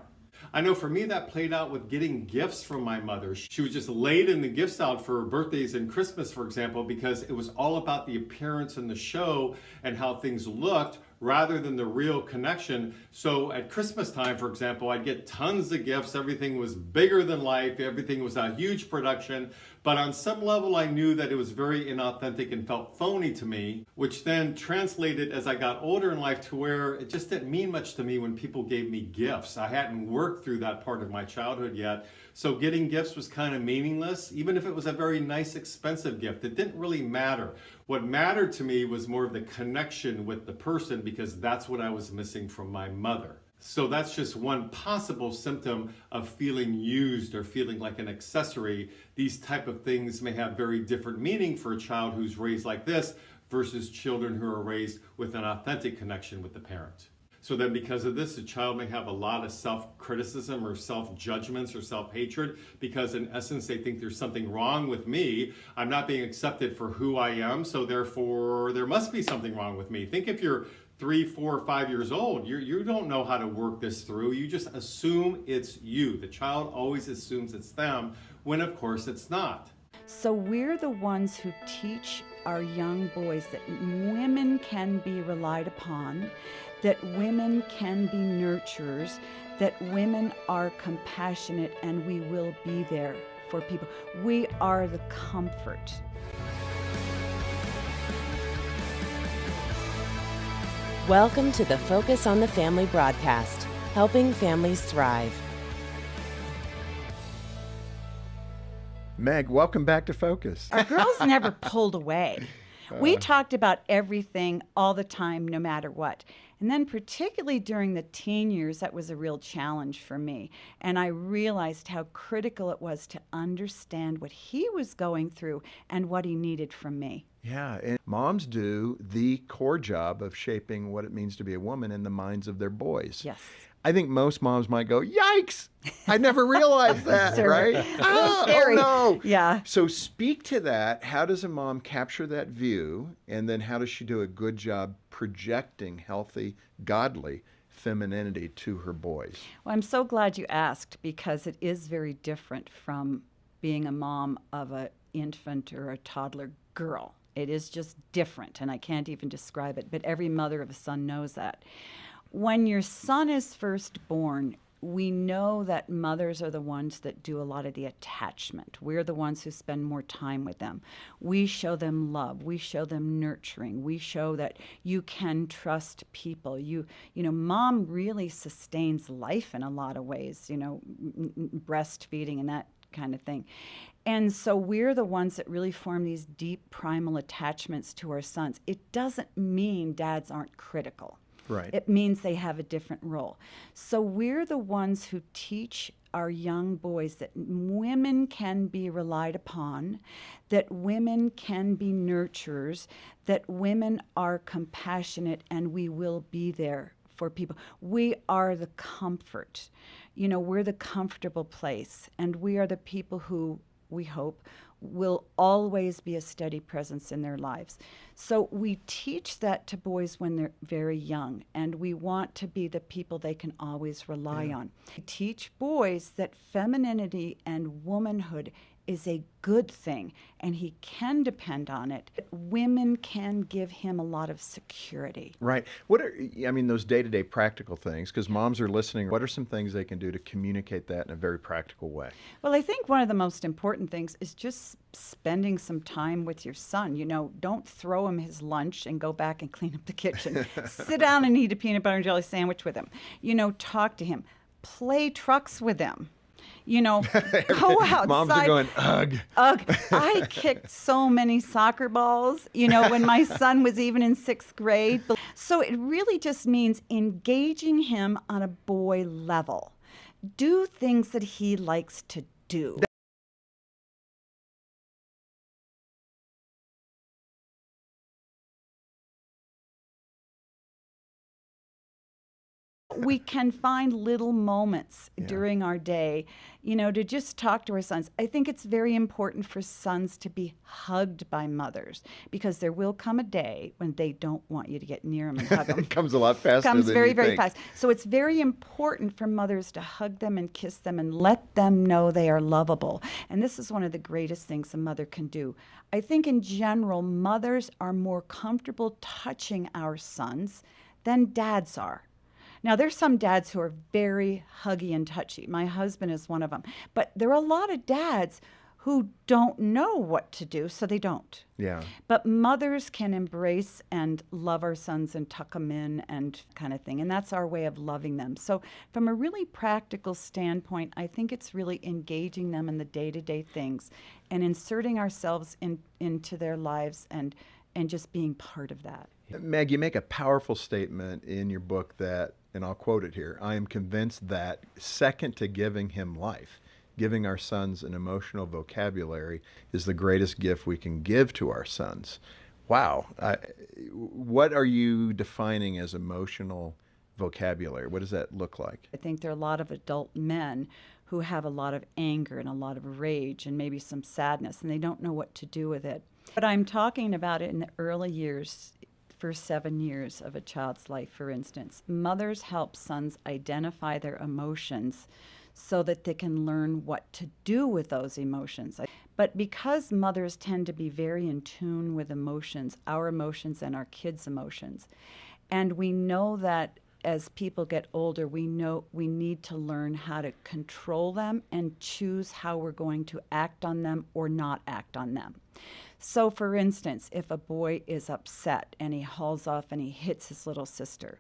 I know for me that played out with getting gifts from my mother. She was just laid in the gifts out for birthdays and Christmas, for example, because it was all about the appearance and the show and how things looked rather than the real connection. So at Christmas time, for example, I'd get tons of gifts. Everything was bigger than life. Everything was a huge production. But on some level, I knew that it was very inauthentic and felt phony to me, which then translated as I got older in life to where it just didn't mean much to me when people gave me gifts. I hadn't worked through that part of my childhood yet. So getting gifts was kind of meaningless, even if it was a very nice, expensive gift. It didn't really matter. What mattered to me was more of the connection with the person because that's what I was missing from my mother. So that's just one possible symptom of feeling used or feeling like an accessory. These type of things may have very different meaning for a child who's raised like this versus children who are raised with an authentic connection with the parent. So then because of this, a child may have a lot of self-criticism or self-judgments or self-hatred because in essence, they think there's something wrong with me. I'm not being accepted for who I am, so therefore there must be something wrong with me. Think if you're 3, 4, 5 years old, you don't know how to work this through. You just assume it's you. The child always assumes it's them when of course it's not. So we're the ones who teach our young boys that women can be relied upon, that women can be nurturers, that women are compassionate and we will be there for people. We are the comfort. Welcome to the Focus on the Family broadcast, helping families thrive. Meg, welcome back to Focus. Our girls never pulled away. We talked about everything all the time, no matter what. And then particularly during the teen years, that was a real challenge for me. And I realized how critical it was to understand what he was going through and what he needed from me. Yeah, and moms do the core job of shaping what it means to be a woman in the minds of their boys. Yes. I think most moms might go, yikes, I never realized that, Sure. right? Oh Scary. no. Yeah. So speak to that. How does a mom capture that view? And then how does she do a good job projecting healthy, godly femininity to her boys? Well, I'm so glad you asked, because it is very different from being a mom of an infant or a toddler girl. It is just different, and I can't even describe it, but every mother of a son knows that. When your son is first born, we know that mothers are the ones that do a lot of the attachment. We're the ones who spend more time with them. We show them love. We show them nurturing. We show that you can trust people. You know, mom really sustains life in a lot of ways, you know, breastfeeding and that kind of thing. And so we're the ones that really form these deep primal attachments to our sons. It doesn't mean dads aren't critical. Right. It means they have a different role. So we're the ones who teach our young boys that women can be relied upon, that women can be nurturers, that women are compassionate, and we will be there for people. We are the comfort. You know, we're the comfortable place, and we are the people who, we hope, will always be a steady presence in their lives. So we teach that to boys when they're very young, and we want to be the people they can always rely on. We teach boys that femininity and womanhood is a good thing, and he can depend on it. Women can give him a lot of security. Right. What are, I mean, those day-to-day practical things, because moms are listening, what are some things they can do to communicate that in a very practical way? Well, I think one of the most important things is just spending some time with your son. You know, don't throw him his lunch and go back and clean up the kitchen. Sit down and eat a peanut butter and jelly sandwich with him. You know, talk to him. Play trucks with him. You know, go outside. Moms are going, ugh. Ugh. I kicked so many soccer balls, you know, when my son was even in 6th grade. So it really just means engaging him on a boy level. Do things that he likes to do. We can find little moments during our day, you know, to just talk to our sons. I think it's very important for sons to be hugged by mothers, because there will come a day when they don't want you to get near them and hug them. It comes a lot faster Comes than very, you very think. fast. So it's very important for mothers to hug them and kiss them and let them know they are lovable. And this is one of the greatest things a mother can do. I think in general, mothers are more comfortable touching our sons than dads are. Now, there's some dads who are very huggy and touchy. My husband is one of them. But there are a lot of dads who don't know what to do, so they don't. Yeah. But mothers can embrace and love our sons and tuck them in and kind of thing. And that's our way of loving them. So from a really practical standpoint, I think it's really engaging them in the day-to-day things and inserting ourselves into their lives and just being part of that. Meg, you make a powerful statement in your book that, and I'll quote it here, I am convinced that second to giving him life, giving our sons an emotional vocabulary is the greatest gift we can give to our sons. Wow. What are you defining as emotional vocabulary? What does that look like? I think there are a lot of adult men who have a lot of anger and a lot of rage and maybe some sadness, and they don't know what to do with it. But I'm talking about it in the early years, first 7 years of a child's life, for instance. Mothers help sons identify their emotions so that they can learn what to do with those emotions. But because mothers tend to be very in tune with emotions, our emotions and our kids' emotions, and we know that as people get older, we know we need to learn how to control them and choose how we're going to act on them or not act on them. So for instance, if a boy is upset and he hauls off and he hits his little sister,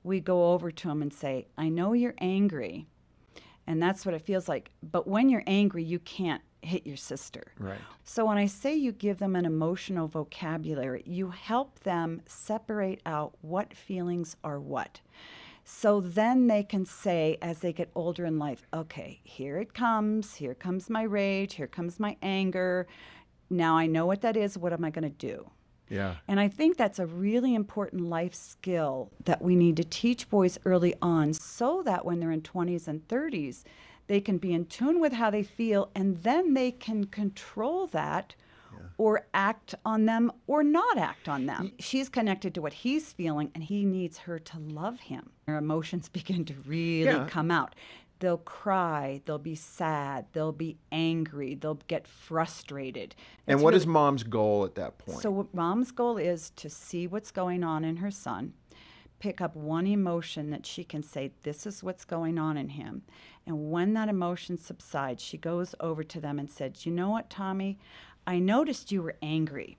we go over to him and say, I know you're angry, and that's what it feels like, but when you're angry, you can't hit your sister. Right. So when I say you give them an emotional vocabulary, you help them separate out what feelings are what. So then they can say, as they get older in life, okay, here comes my rage, here comes my anger. Now I know what that is, what am I going to do? Yeah. And I think that's a really important life skill that we need to teach boys early on so that when they're in 20s and 30s, they can be in tune with how they feel, and then they can control that or act on them or not act on them. She's connected to what he's feeling, and he needs her to love him. Their emotions begin to really come out. They'll cry, they'll be sad, they'll be angry, they'll get frustrated. And what is mom's goal at that point? So what mom's goal is to see what's going on in her son, pick up one emotion that she can say, this is what's going on in him. And when that emotion subsides, she goes over to them and said, you know what, Tommy, I noticed you were angry.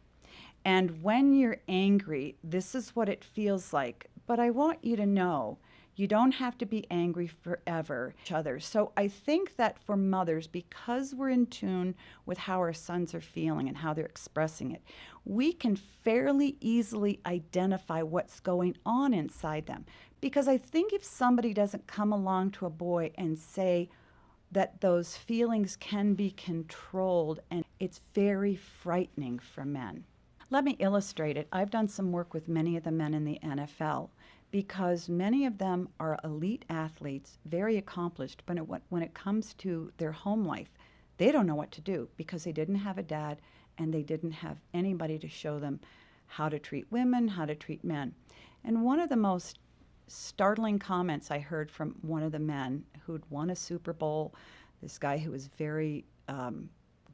And when you're angry, this is what it feels like. But I want you to know, you don't have to be angry forever each other. So I think that for mothers, because we're in tune with how our sons are feeling and how they're expressing it, we can fairly easily identify what's going on inside them. Because I think if somebody doesn't come along to a boy and say that those feelings can be controlled, and it's very frightening for men. Let me illustrate it. I've done some work with many of the men in the NFL, because many of them are elite athletes, very accomplished, but when it comes to their home life, they don't know what to do because they didn't have a dad and they didn't have anybody to show them how to treat women, how to treat men. And one of the most startling comments I heard from one of the men who'd won a Super Bowl, this guy who was very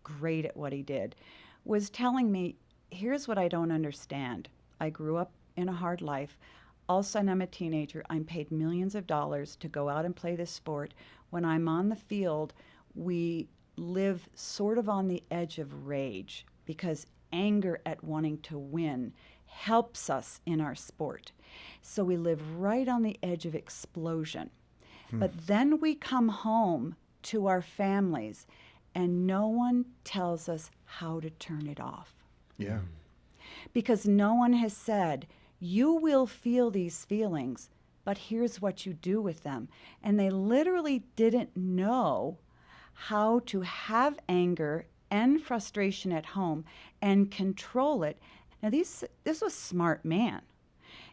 great at what he did, was telling me, here's what I don't understand. I grew up in a hard life. All of a sudden, I'm a teenager. I'm paid millions of dollars to go out and play this sport. When I'm on the field, we live sort of on the edge of rage because anger at wanting to win helps us in our sport. So we live right on the edge of explosion. But then we come home to our families and no one tells us how to turn it off. Yeah. Because no one has said, you will feel these feelings, but here's what you do with them. And they literally didn't know how to have anger and frustration at home and control it. Now, this was a smart man,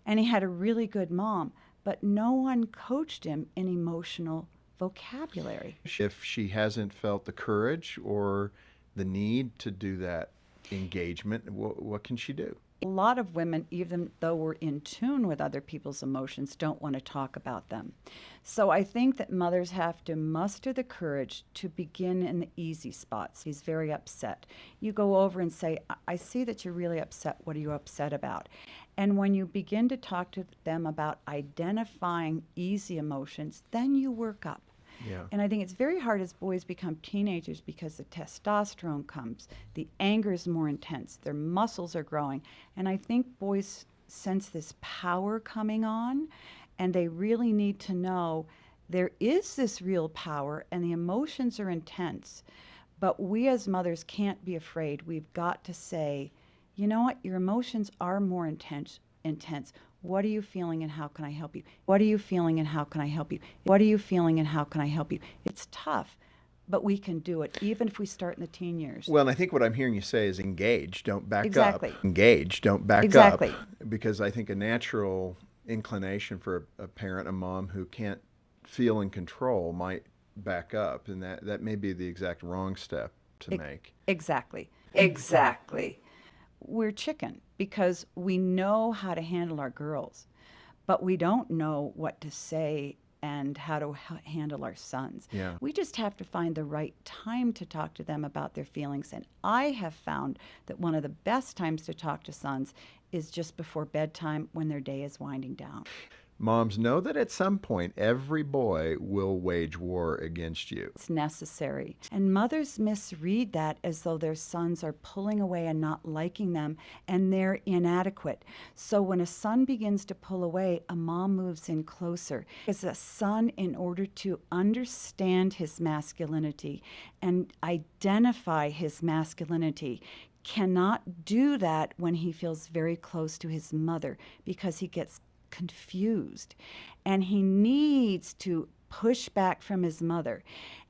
and he had a really good mom, but no one coached him in emotional vocabulary. If she hasn't felt the courage or the need to do that engagement, what can she do? A lot of women, even though we're in tune with other people's emotions, don't want to talk about them. So I think that mothers have to muster the courage to begin in the easy spots. He's very upset. You go over and say, I see that you're really upset. What are you upset about? And when you begin to talk to them about identifying easy emotions, then you work up. Yeah. And I think it's very hard as boys become teenagers because the testosterone comes, the anger is more intense, their muscles are growing. And I think boys sense this power coming on, and they really need to know there is this real power and the emotions are intense. But we as mothers can't be afraid. We've got to say, you know what, your emotions are more intense. What are you feeling and how can I help you? What are you feeling and how can I help you? What are you feeling and how can I help you? It's tough, but we can do it, even if we start in the teen years. Well, and I think what I'm hearing you say is engage, don't back Exactly. up. Engage, don't back Exactly. up. Because I think a natural inclination for a parent, a mom who can't feel in control might back up, and that may be the exact wrong step to make. Exactly. Exactly. We're chicken because we know how to handle our girls, but we don't know what to say and how to handle our sons. Yeah. We just have to find the right time to talk to them about their feelings. And I have found that one of the best times to talk to sons is just before bedtime when their day is winding down. moms, know that at some point every boy will wage war against you. It's necessary. And mothers misread that as though their sons are pulling away and not liking them, and they're inadequate. So when a son begins to pull away, a mom moves in closer. As a son, in order to understand his masculinity and identify his masculinity, cannot do that when he feels very close to his mother, because he gets confused and he needs to push back from his mother.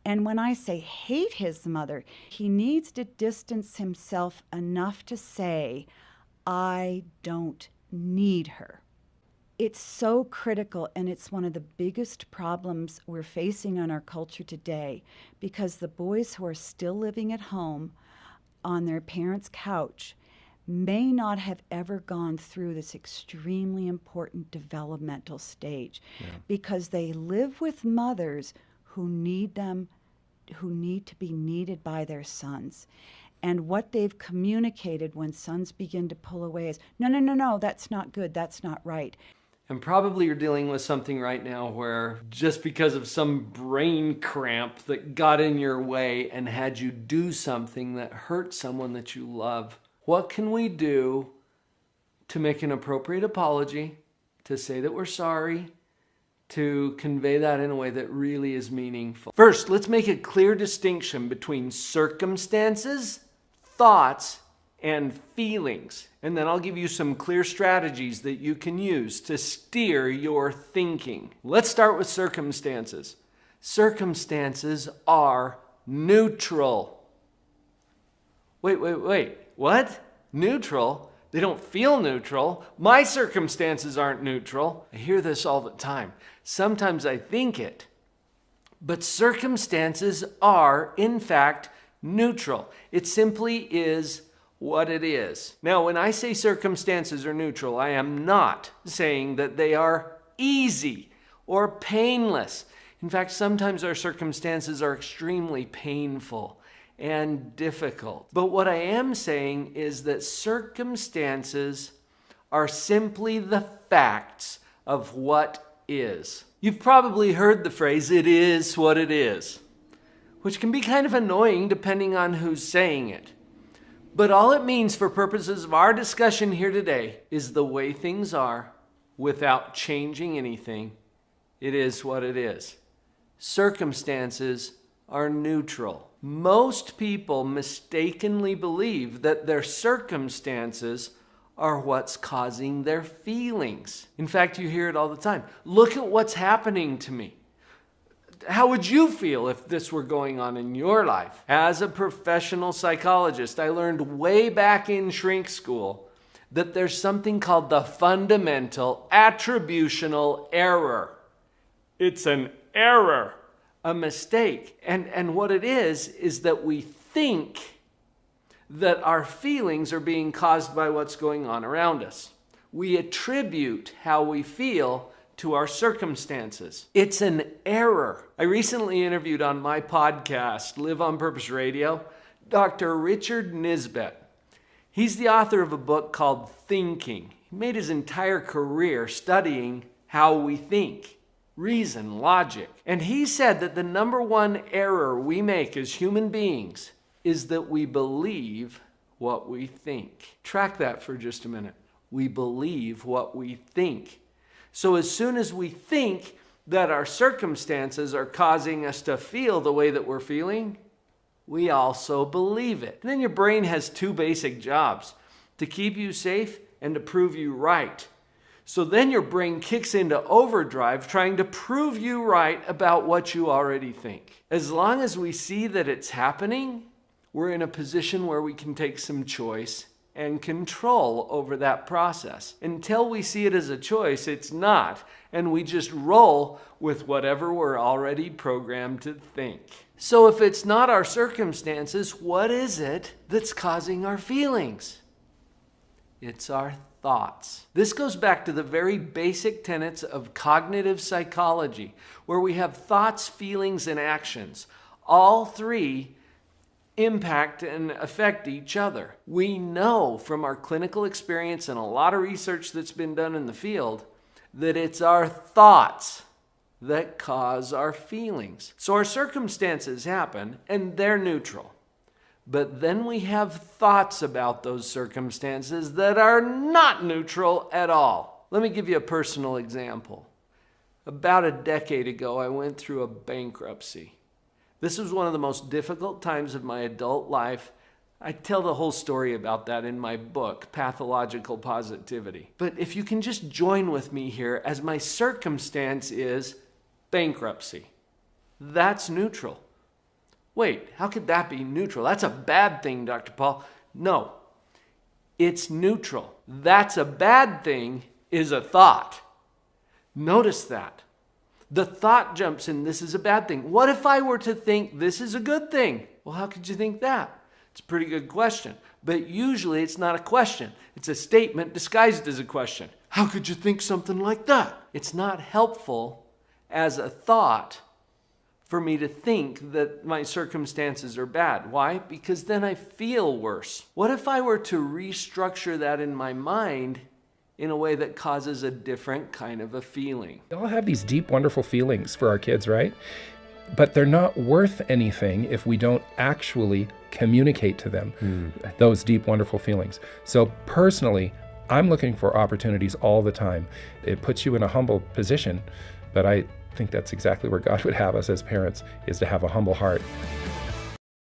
And when I say hate his mother, he needs to distance himself enough to say, I don't need her. It's so critical, and it's one of the biggest problems we're facing in our culture today, because the boys who are still living at home on their parents' couch may not have ever gone through this extremely important developmental stage, because they live with mothers who need them, who need to be needed by their sons. And what they've communicated when sons begin to pull away is, no, that's not good, that's not right. And probably you're dealing with something right now where just because of some brain cramp that got in your way and had you do something that hurt someone that you love, what can we do to make an appropriate apology, to say that we're sorry, to convey that in a way that really is meaningful? First, let's make a clear distinction between circumstances, thoughts, and feelings. And then I'll give you some clear strategies that you can use to steer your thinking. Let's start with circumstances. Circumstances are neutral. Wait. What? Neutral? They don't feel neutral. My circumstances aren't neutral. I hear this all the time. Sometimes I think it. But circumstances are, in fact, neutral. It simply is what it is. Now, when I say circumstances are neutral, I am not saying that they are easy or painless. In fact, sometimes our circumstances are extremely painful and difficult. But what I am saying is that circumstances are simply the facts of what is. You've probably heard the phrase, it is what it is, which can be kind of annoying depending on who's saying it. But all it means for purposes of our discussion here today is the way things are without changing anything. It is what it is. Circumstances are neutral. Most people mistakenly believe that their circumstances are what's causing their feelings. In fact, you hear it all the time. Look at what's happening to me. How would you feel if this were going on in your life? As a professional psychologist, I learned way back in shrink school that there's something called the fundamental attributional error. It's an error, a mistake. And what it is that we think that our feelings are being caused by what's going on around us. We attribute how we feel to our circumstances. It's an error. I recently interviewed on my podcast, Live on Purpose Radio, Dr. Richard Nisbett. He's the author of a book called Thinking. He made his entire career studying how we think, reason, logic. And he said that the number one error we make as human beings is that we believe what we think. Track that for just a minute. We believe what we think. So as soon as we think that our circumstances are causing us to feel the way that we're feeling, we also believe it. And then your brain has two basic jobs: to keep you safe and to prove you right. So then your brain kicks into overdrive trying to prove you right about what you already think. As long as we see that it's happening, we're in a position where we can take some choice and control over that process. Until we see it as a choice, it's not, and we just roll with whatever we're already programmed to think. So if it's not our circumstances, what is it that's causing our feelings? It's our thoughts. This goes back to the very basic tenets of cognitive psychology, where we have thoughts, feelings, and actions. All three impact and affect each other. We know from our clinical experience and a lot of research that's been done in the field that it's our thoughts that cause our feelings. So our circumstances happen and they're neutral. But then we have thoughts about those circumstances that are not neutral at all. Let me give you a personal example. About a decade ago, I went through a bankruptcy. This was one of the most difficult times of my adult life. I tell the whole story about that in my book, Pathological Positivity. But if you can just join with me here, as my circumstance is bankruptcy. That's neutral. Wait, how could that be neutral? That's a bad thing, Dr. Paul. No, it's neutral. That's a bad thing is a thought. Notice that. The thought jumps in, this is a bad thing. What if I were to think this is a good thing? Well, how could you think that? It's a pretty good question. But usually it's not a question. It's a statement disguised as a question. How could you think something like that? It's not helpful as a thought for me to think that my circumstances are bad. Why? Because then I feel worse. What if I were to restructure that in my mind in a way that causes a different kind of a feeling? We all have these deep, wonderful feelings for our kids, right? But they're not worth anything if we don't actually communicate to them those deep, wonderful feelings. So personally, I'm looking for opportunities all the time. It puts you in a humble position, but I think that's exactly where God would have us as parents, is to have a humble heart.